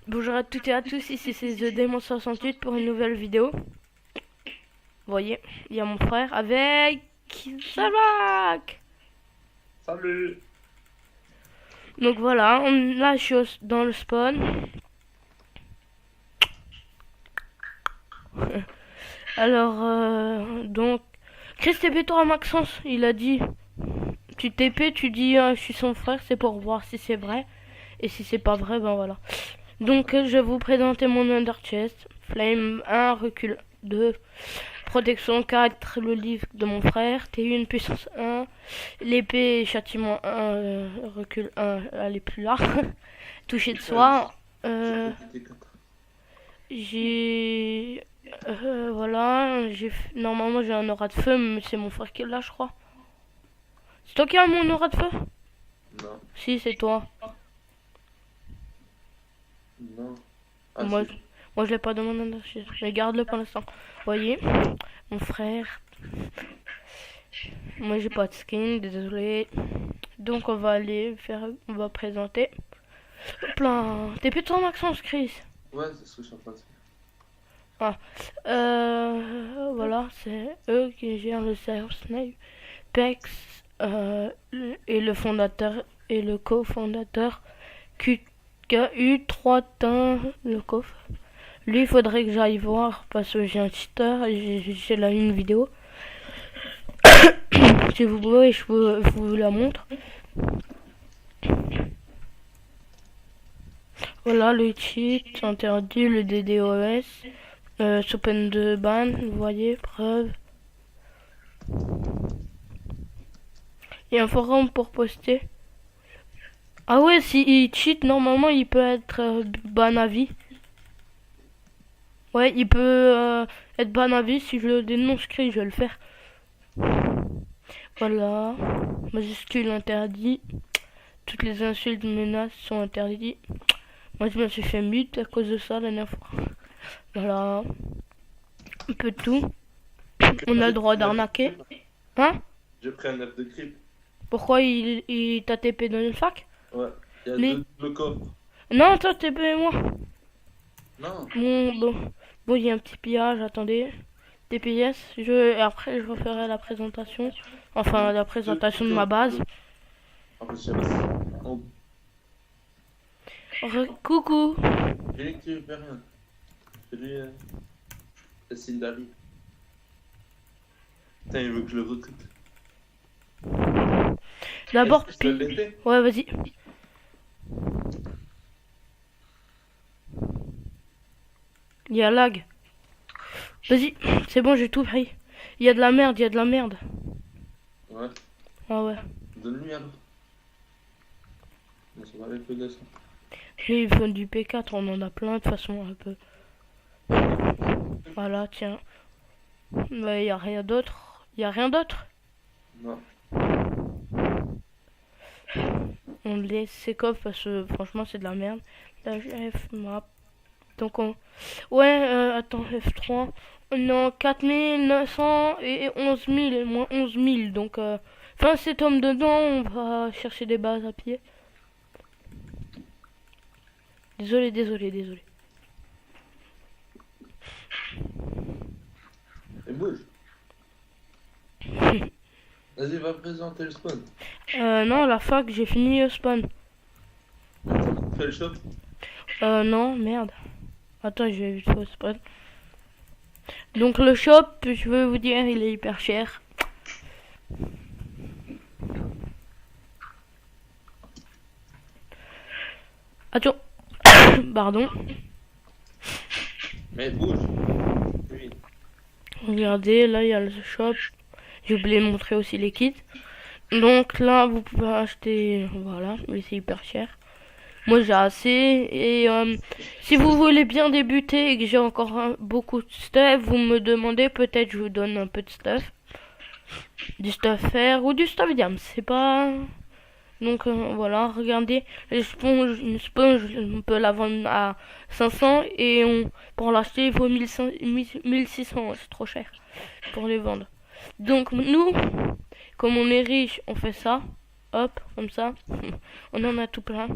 Bonjour à toutes et à tous, ici c'est The Demon 68 pour une nouvelle vidéo. Vous voyez, il y a mon frère avec Salvac. Salut. Donc voilà, là je suis dans le spawn. Alors, donc, Chris TP3 Maxence, il a dit, tu TP, tu dis je suis son frère, c'est pour voir si c'est vrai. Et si c'est pas vrai, ben voilà. Donc je vais vous présenter mon Under Chest. Flame 1, recul 2, protection 4, le livre de mon frère, T1 puissance 1, l'épée châtiment 1, recul 1, elle est plus là. Toucher de soi. J'ai... voilà, normalement j'ai un aura de feu, mais c'est mon frère qui l'a, je crois. C'est toi qui as mon aura de feu? Non. Si, c'est toi. Non. Moi, je l'ai pas demandé, je garde-le pour l'instant. Vous voyez, mon frère. Moi, j'ai pas de skin, désolé. Donc, on va on va présenter. Hop là, t'es plutôt Maxence, Chris. Ouais, c'est ce que je suis en train de Ah, faire. voilà, c'est eux qui gèrent le serveur Snape. Pex, et le fondateur et le cofondateur QKU 3 teint le coffre. Lui, il faudrait que j'aille voir parce que j'ai un cheater et j'ai là une vidéo. Si vous voulez, je vous la montre. Voilà le cheat interdit, le DDoS, sous peine de ban, vous voyez, preuve. Il y a un forum pour poster. Ah ouais, si il cheat, normalement, il peut être ban à vie. Ouais, il peut être ban à vie. Si je le dénonce, je vais le faire. Voilà. Majuscule interdit. Toutes les insultes, menaces sont interdites. Moi, je me suis fait mute à cause de ça la dernière fois. Voilà. Un peu de tout. On a le droit d'arnaquer. Hein? J'ai pris un œuf de creep. Pourquoi il t'a TP dans une fac? Ouais. Il y a deux coffres. Non, toi, TP moi. Non. Bon, il y a un petit pillage, attendez. TPS, et après je referai la présentation. Enfin, la présentation de ma base. En plus, Coucou. J'ai dit que tu fais rien. C'est lui, c'est Sindari. Putain, il veut que je le recrute. D'abord, ouais, vas-y. Il y a lag. Vas-y, c'est bon, j'ai tout pris. Il y a de la merde, il y a de la merde. Ouais. Ah ouais. Donne-lui alors. On s'en va avec le dessin. Et il faut du P4, on en a plein de toute façon un peu. Voilà, tiens. Mais il y a rien d'autre. Il y a rien d'autre. Non. On laisse ces coffres parce que franchement c'est de la merde. La F map. Donc on... Ouais, attends, F3. Non, 4900 et 11 000, moins 11 000. Donc, enfin, cet homme dedans, on va chercher des bases à pied. Désolé. Et bouge. Vas-y, va présenter le spawn. Non, la fac, j'ai fini le spawn. Fais le shop. Non, merde. Attends, je vais vite faire le spawn. Donc le shop, je veux vous dire, il est hyper cher. Attends. Pardon. Mais bouge. Oui. Regardez, là il y a le shop. J'ai oublié de montrer aussi les kits. Donc là, vous pouvez acheter, voilà, mais c'est hyper cher. Moi j'ai assez. Et si vous voulez bien débuter et que j'ai encore beaucoup de stuff, vous me demandez, peut-être je vous donne un peu de stuff. Du stuff faire ou du stuff diam, c'est pas... Donc voilà, regardez, une sponge, on peut la vendre à 500 et pour l'acheter il faut 1600, c'est trop cher pour les vendre. Donc nous, comme on est riche, on fait ça, hop, comme ça, on en a tout plein.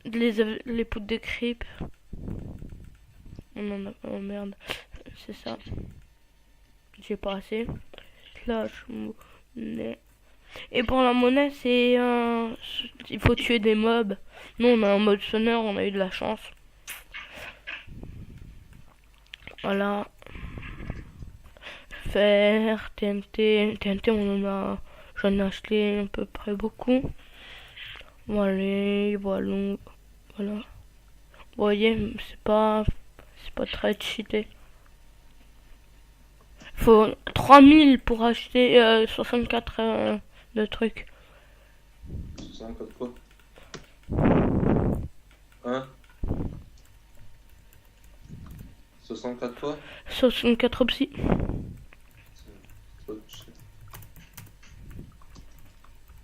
les poudres de creep. Oh merde, c'est ça. J'ai pas assez. Slash monnaie. Et pour la monnaie, c'est il faut tuer des mobs. Nous, on a un mode sonneur, on a eu de la chance. Voilà. Fer, TNT, j'en ai acheté à peu près beaucoup. Voilà, voilà. Vous voyez, c'est pas très cheaté. Faut 3000 pour acheter 64 de trucs. 64 quoi? Hein? 64 quoi? 64 psy.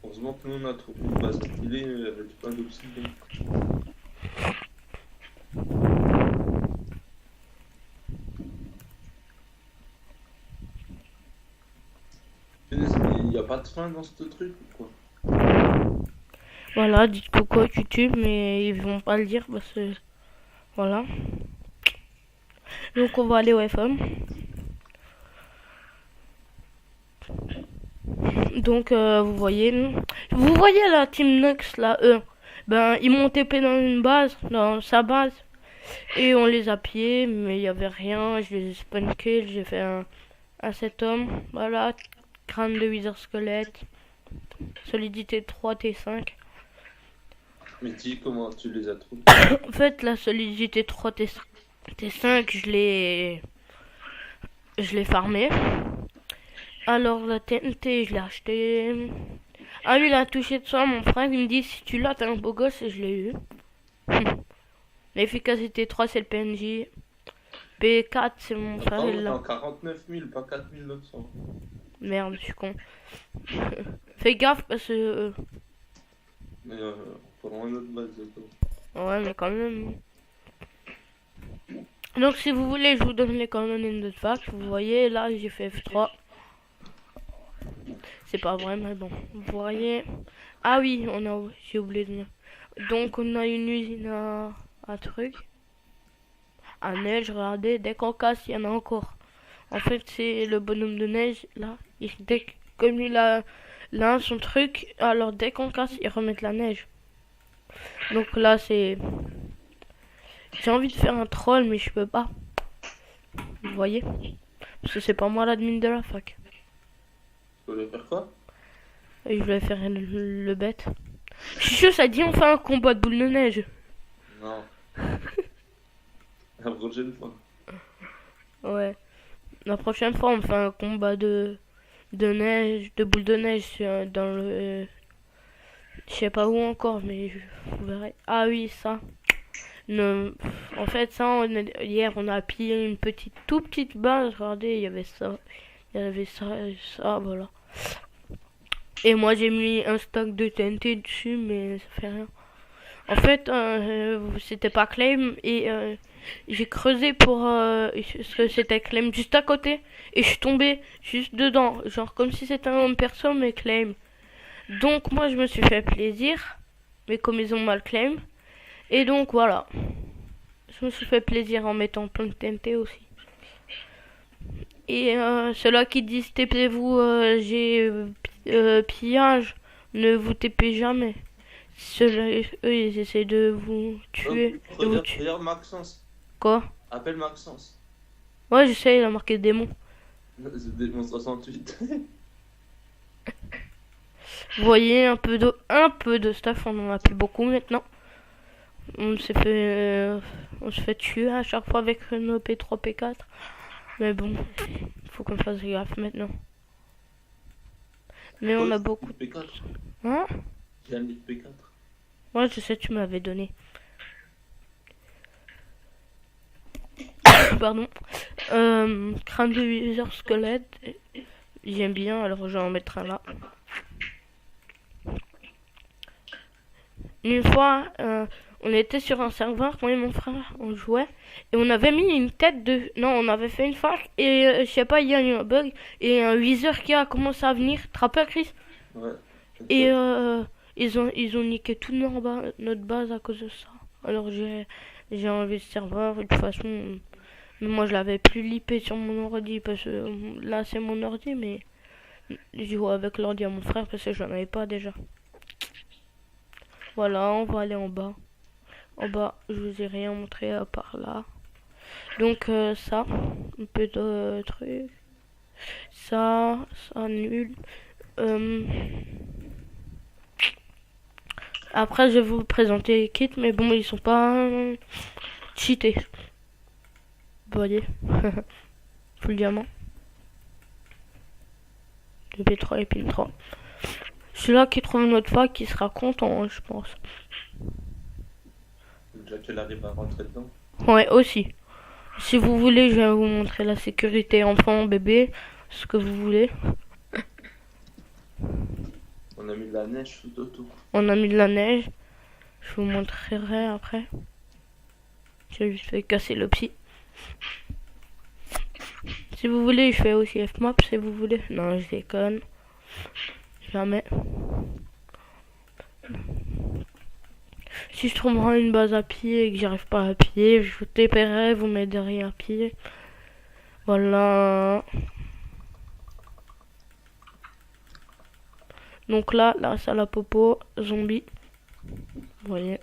Heureusement que nous on a trouvé une base affilée avec plein d'obsidiens. Il n'y a pas de fin dans ce truc ou quoi? Voilà, dites coucou à YouTube, mais ils vont pas le dire parce que... Voilà. Donc on va aller au FM. Donc vous voyez la team Nux là, eux. Ben ils m'ont TP dans une base, dans sa base. Et on les a pillés, mais il y avait rien. Je les ai spawn kill, j'ai fait un 7 hommes. Voilà, crâne de Wither squelette. Solidité 3 T5. Mais dis comment tu les as trouvés? En fait, la solidité 3 T5, je l'ai farmé. Alors la TNT, je l'ai acheté. Ah lui, il a touché de ça, mon frère, il me dit si tu l'as, t'es un beau gosse, et je l'ai eu. L'efficacité 3, c'est le PNJ. P4, c'est mon frère, il l'a. 49 000, pas 4900. Merde, je suis con. Fais gaffe parce que... Mais on prend une autre base, Ouais, mais quand même. Donc si vous voulez, je vous donne les coordonnées de fac. Vous voyez, là, j'ai fait F3. C'est pas vrai, mais bon. Vous voyez. Ah oui, j'ai oublié de dire. Donc on a une usine à truc. À neige, regardez, dès qu'on casse, il y en a encore. En fait, c'est le bonhomme de neige, là. Comme il a là son truc, alors dès qu'on casse, ils remettent la neige. Donc là, c'est... J'ai envie de faire un troll, mais je peux pas. Vous voyez? Parce que c'est pas moi l'admin de la fac. Tu voulais faire quoi? Et je vais faire le bête. Je suis sûr, ça dit on fait un combat de boule de neige. Non. La prochaine fois. Ouais. La prochaine fois, on fait un combat de neige, de boule de neige dans le... je sais pas où encore, mais vous verrez. Ah oui, ça. Non, en fait, ça, hier, on a pillé une toute petite base. Regardez, il y avait ça. Il y avait ça et ça, voilà. Et moi, j'ai mis un stock de TNT dessus, mais ça fait rien. En fait, c'était pas claim et j'ai creusé pour ce que c'était claim juste à côté et je suis tombé juste dedans, genre comme si c'était un homme perso mais claim. Donc moi je me suis fait plaisir, mais comme ils ont mal claim, et donc voilà, je me suis fait plaisir en mettant plein de TNT aussi. Et ceux-là qui disent TP-vous, j'ai pillage, ne vous TP jamais. Eux, ils essaient de vous tuer. Regarde Maxence. Quoi? Appelle Maxence. Ouais, j'essaie, il a marqué démon. C'est démon 68. Vous voyez, un peu de stuff, on en a plus beaucoup maintenant. On se fait tuer à chaque fois avec nos P3, P4. Mais bon, faut qu'on fasse gaffe maintenant. Mais on a beaucoup. P4. Hein? J'ai un lit P4. Ouais, je sais, tu m'avais donné. Pardon. Crâne de Wither squelette. J'aime bien, alors je vais en mettre un là. Une fois, on était sur un serveur, moi et mon frère, on jouait. Et on avait mis une tête de... Non, on avait fait une fac. Et je sais pas, il y a eu un bug. Et un Wither qui a commencé à venir. Tu te rappelles, Chris? Ouais. Et ils ont niqué toute notre base à cause de ça. Alors j'ai enlevé le serveur. De toute façon, moi je l'avais plus lippé sur mon ordi parce que là c'est mon ordi, mais je joue avec l'ordi à mon frère parce que je n'en avais pas déjà. Voilà, on va aller en bas. En bas, je vous ai rien montré à part là. Donc ça, un peu de trucs. Ça nul. Après, je vais vous présenter les kits, mais bon, ils sont pas cheatés. Vous voyez, full diamant. Le P3 et pin 3. Celui-là qui trouve notre fac, qui sera content, hein, je pense. Déjà qu'elle arrive à rentrer dedans. Ouais, aussi. Si vous voulez, je vais vous montrer la sécurité enfant, bébé, ce que vous voulez. On a mis de la neige tout autour. On a mis de la neige. Je vous montrerai après. J'ai juste fait casser le psy. Si vous voulez, je fais aussi Fmap si vous voulez. Non, je déconne. Jamais. Si je trouverai une base à pied et que j'arrive pas à pied, je vous TPerai, vous m'aiderez à pied. Voilà. Donc là, la salle à popo, zombie. Vous voyez.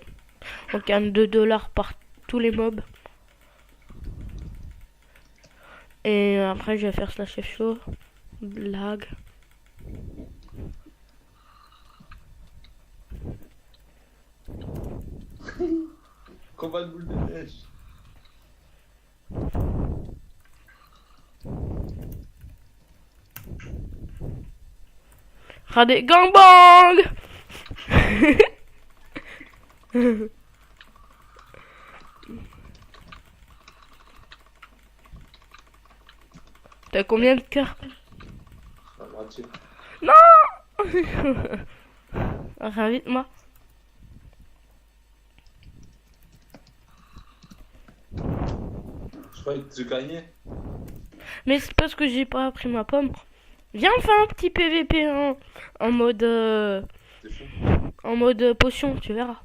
On gagne 2 $ par tous les mobs. Et après, je vais faire slash F lag. Combat de boule de neige. Regardez, gangbang. T'as combien de cœurs? La moitié. Non. Invite-moi. Je croyais que tu gagnais. Mais c'est parce que j'ai pas pris ma pomme. Viens, on fait un petit PVP en mode C'est fou. en mode potion, tu verras.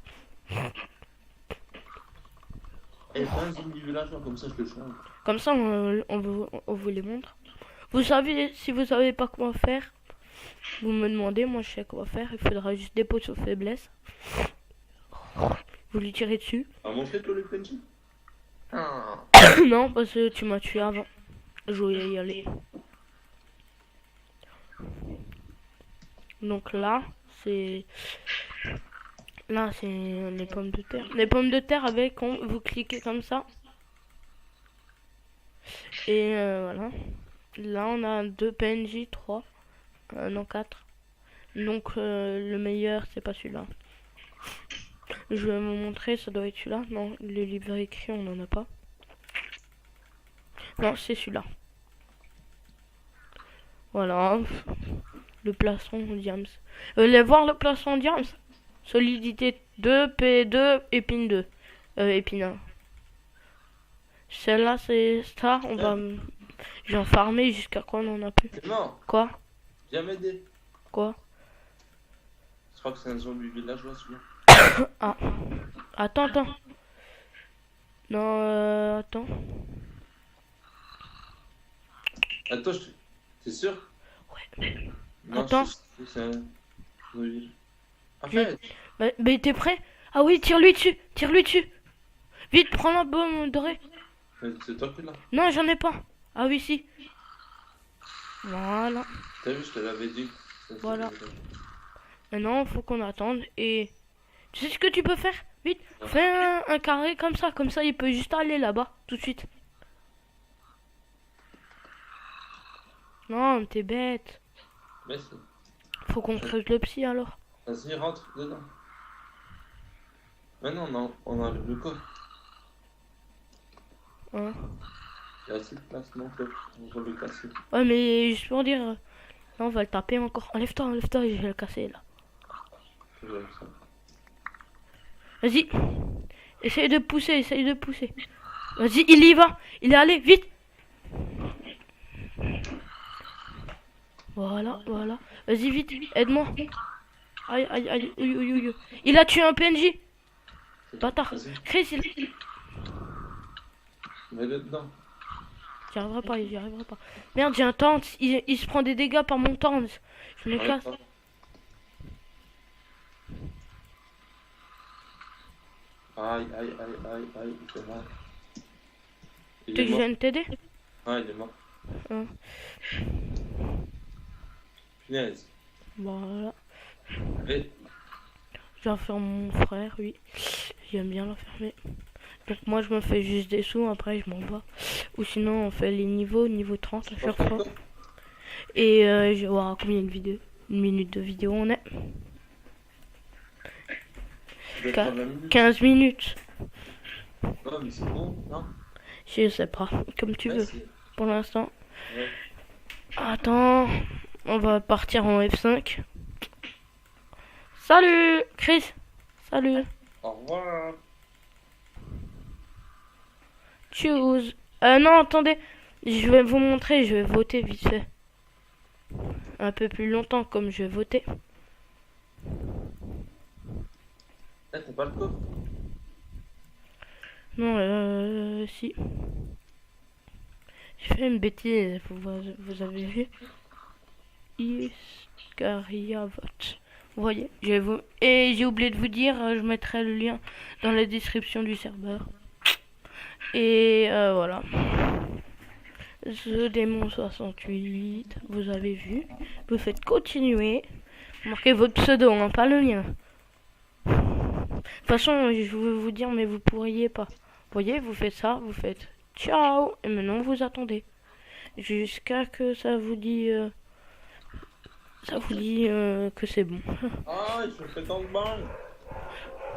Et pas un zombie villageois, comme ça je le change. Comme ça, on vous les montre. Vous savez, si vous savez pas quoi faire, vous me demandez, moi je sais quoi faire. Il faudra juste des pots sur faiblesse. Vous lui tirez dessus. A montré toi les PNJ? Non, parce que tu m'as tué avant. Je voulais y aller. Donc là, c'est les pommes de terre. Les pommes de terre avec, vous cliquez comme ça. Et voilà. Là, on a 2 PNJ, 3. Non, 4. Donc le meilleur, c'est pas celui-là. Je vais vous montrer, ça doit être celui-là. Non, le livre écrit, on n'en a pas. Non, c'est celui-là. Voilà. Le plastron diams. Allez voir le plastron diams. Solidité 2, P2, épine 2. Épine 1. Celle-là, c'est star. On va... Je vais en farmer jusqu'à quoi on en a plus. Non, Quoi? viens m'aider. Quoi? Je crois que c'est un zombie villageois celui-là. Ah. Attends. Non, attends. Attends, t'es sûr? Ouais. Non, Attends. c'est un zombie. Arrête. Mais t'es prêt? Ah oui, tire-lui dessus. Vite, prends la bombe dorée. C'est toi qui l'as. Non, j'en ai pas. Ah oui, si. Voilà. T'as vu, je te l'avais dit. Voilà. Maintenant, faut qu'on attende. Et tu sais ce que tu peux faire? Vite, fais un carré comme ça. Comme ça, il peut juste aller là-bas, tout de suite. Non, t'es bête. Mais c'est... Faut qu'on creuse le psy alors. Vas-y, rentre dedans. Maintenant, on enlève le corps. Hein? Il y a assez de place, non? On va le casser. Ouais, mais juste pour dire... Là, on va le taper encore. Enlève-toi, je vais le casser là. Ouais, ça. Vas-y. Essaye de pousser. Vas-y, il y va. Il est allé, vite. Voilà. Vas-y, vite, aide-moi. Aïe. Il a tué un PNJ. Bâtard. Vas-y, Chris, il... mets-le dedans. J'y arriverai pas, j'y arriverai pas. Merde, j'ai un tente. Il se prend des dégâts par mon tente. Je me casse. Aïe, aïe, aïe, aïe, aïe, il fait mal. Tu Il veux est que je mort. vienne t'aider? Ah, il est mort. Hein. Punaise. Voilà. Et, J'enferme mon frère, oui. J'aime bien l'enfermer. Donc moi, je me fais juste des sous. Après, je m'en vais. Ou sinon, on fait les niveaux, niveau 30 à chaque fois. Et je vais voir combien de vidéos. Une minute de vidéo on est. je vais prendre la minute. 15 minutes. Non, mais c'est bon, non? Je sais pas. Comme tu veux. Merci. Pour l'instant. Ouais. Attends. On va partir en F5. Salut Chris. Salut. Au revoir. Choose. Non, attendez. Je vais vous montrer. Je vais voter vite fait. Un peu plus longtemps comme je vais voter. Eh, t'as pas le coffre? Non, si. J'ai fait une bêtise. Vous avez vu? Iscaria vote. Vous voyez, et j'ai oublié de vous dire, je mettrai le lien dans la description du serveur. Et voilà. The Démon 68, vous avez vu. Vous faites continuer. Marquez votre pseudo, hein, pas le mien. De toute façon, je veux vous dire, mais vous pourriez pas. Vous voyez, vous faites ça, vous faites ciao, et maintenant vous attendez. Jusqu'à que ça vous dit... que c'est bon. Ah, je me fais tant de balles.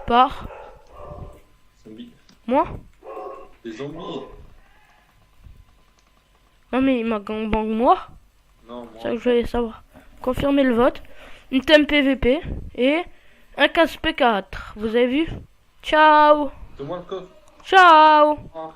Par Zombies. moi? Des zombies. Non mais il m'a gangbang moi. Non, C'est ça moi. que je voulais savoir. Confirmer le vote. Une thème PVP. Et un casse P4. Vous avez vu? Ciao. Donne-moi le coffre. Ciao. Ah.